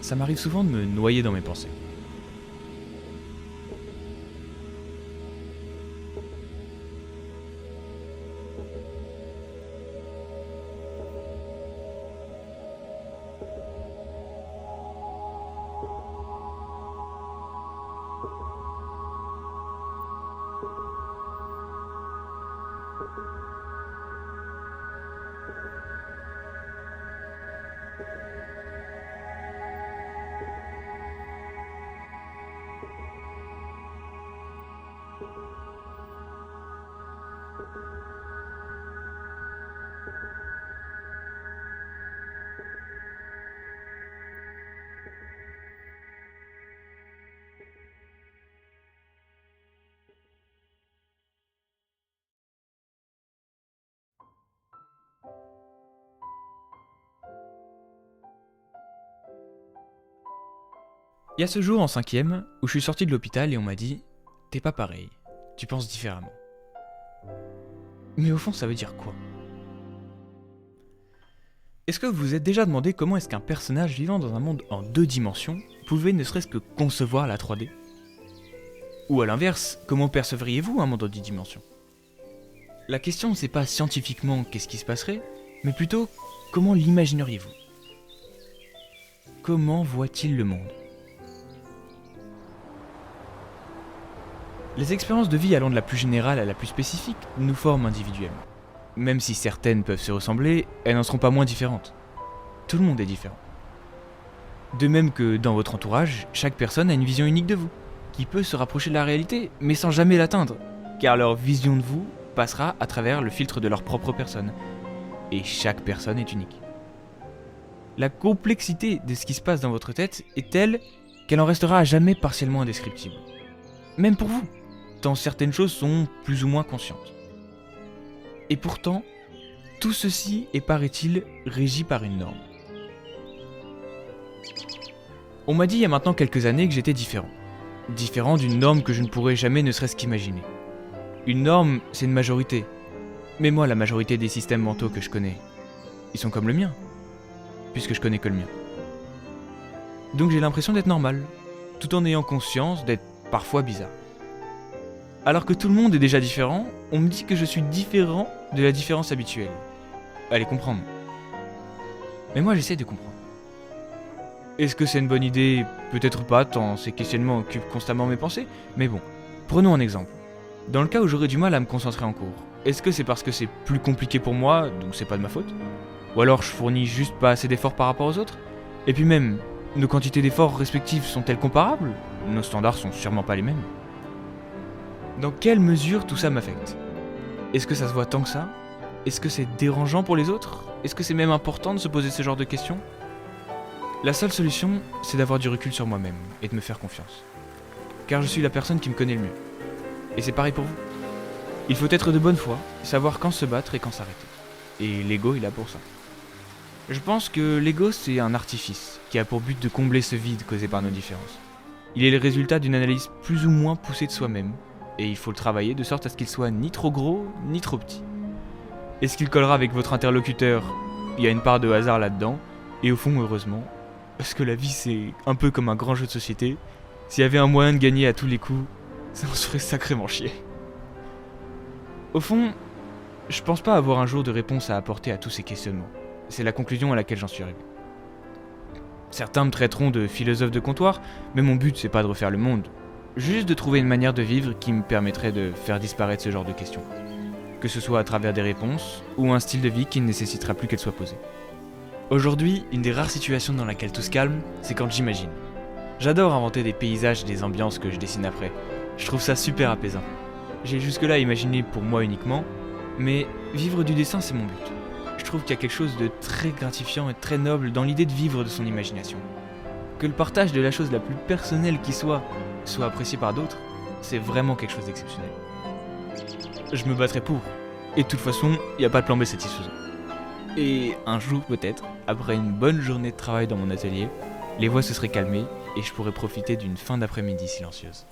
ça m'arrive souvent de me noyer dans mes pensées. Il y a ce jour en 5e où je suis sorti de l'hôpital et on m'a dit « T'es pas pareil, tu penses différemment ». Mais au fond, ça veut dire quoi? Est-ce que vous vous êtes déjà demandé comment est-ce qu'un personnage vivant dans un monde en 2 dimensions pouvait ne serait-ce que concevoir la 3D? Ou à l'inverse, comment percevriez-vous un monde en 10 dimensions? La question c'est pas scientifiquement qu'est-ce qui se passerait, mais plutôt comment l'imagineriez-vous? Comment voit-il le monde? Les expériences de vie allant de la plus générale à la plus spécifique nous forment individuellement. Même si certaines peuvent se ressembler, elles n'en seront pas moins différentes. Tout le monde est différent. De même que dans votre entourage, chaque personne a une vision unique de vous, qui peut se rapprocher de la réalité, mais sans jamais l'atteindre, car leur vision de vous passera à travers le filtre de leur propre personne. Et chaque personne est unique. La complexité de ce qui se passe dans votre tête est telle qu'elle en restera à jamais partiellement indescriptible. Même pour vous, tant certaines choses sont plus ou moins conscientes. Et pourtant, tout ceci est, paraît-il, régi par une norme. On m'a dit il y a maintenant quelques années que j'étais différent. Différent d'une norme que je ne pourrais jamais ne serait-ce qu'imaginer. Une norme, c'est une majorité. Mais moi, la majorité des systèmes mentaux que je connais, ils sont comme le mien, puisque je connais que le mien. Donc j'ai l'impression d'être normal, tout en ayant conscience d'être parfois bizarre. Alors que tout le monde est déjà différent, on me dit que je suis différent de la différence habituelle. Allez comprendre. Mais moi j'essaie de comprendre. Est-ce que c'est une bonne idée? Peut-être pas, tant ces questionnements occupent constamment mes pensées, mais bon, prenons un exemple. Dans le cas où j'aurais du mal à me concentrer en cours, est-ce que c'est parce que c'est plus compliqué pour moi, donc c'est pas de ma faute? Ou alors je fournis juste pas assez d'efforts par rapport aux autres? Et puis même, nos quantités d'efforts respectives sont-elles comparables? Nos standards sont sûrement pas les mêmes. Dans quelle mesure tout ça m'affecte? Est-ce que ça se voit tant que ça? Est-ce que c'est dérangeant pour les autres? Est-ce que c'est même important de se poser ce genre de questions? La seule solution, c'est d'avoir du recul sur moi-même et de me faire confiance. Car je suis la personne qui me connaît le mieux. Et c'est pareil pour vous. Il faut être de bonne foi, savoir quand se battre et quand s'arrêter. Et l'ego est là pour ça. Je pense que l'ego c'est un artifice qui a pour but de combler ce vide causé par nos différences. Il est le résultat d'une analyse plus ou moins poussée de soi-même, et il faut le travailler de sorte à ce qu'il soit ni trop gros, ni trop petit. Est-ce qu'il collera avec votre interlocuteur? Il y a une part de hasard là-dedans, et au fond, heureusement, parce que la vie c'est un peu comme un grand jeu de société, s'il y avait un moyen de gagner à tous les coups, ça en serait sacrément chier. Au fond, je pense pas avoir un jour de réponse à apporter à tous ces questionnements. C'est la conclusion à laquelle j'en suis arrivé. Certains me traiteront de philosophe de comptoir, mais mon but c'est pas de refaire le monde, juste de trouver une manière de vivre qui me permettrait de faire disparaître ce genre de questions. Que ce soit à travers des réponses, ou un style de vie qui ne nécessitera plus qu'elles soient posées. Aujourd'hui, une des rares situations dans laquelle tout se calme, c'est quand j'imagine. J'adore inventer des paysages et des ambiances que je dessine après. Je trouve ça super apaisant. J'ai jusque-là imaginé pour moi uniquement, mais vivre du dessin c'est mon but. Je trouve qu'il y a quelque chose de très gratifiant et très noble dans l'idée de vivre de son imagination. Que le partage de la chose la plus personnelle qui soit apprécié par d'autres, c'est vraiment quelque chose d'exceptionnel. Je me battrai pour. Et de toute façon, il n'y a pas de plan B satisfaisant. Et un jour peut-être, après une bonne journée de travail dans mon atelier, les voix se seraient calmées et je pourrais profiter d'une fin d'après-midi silencieuse.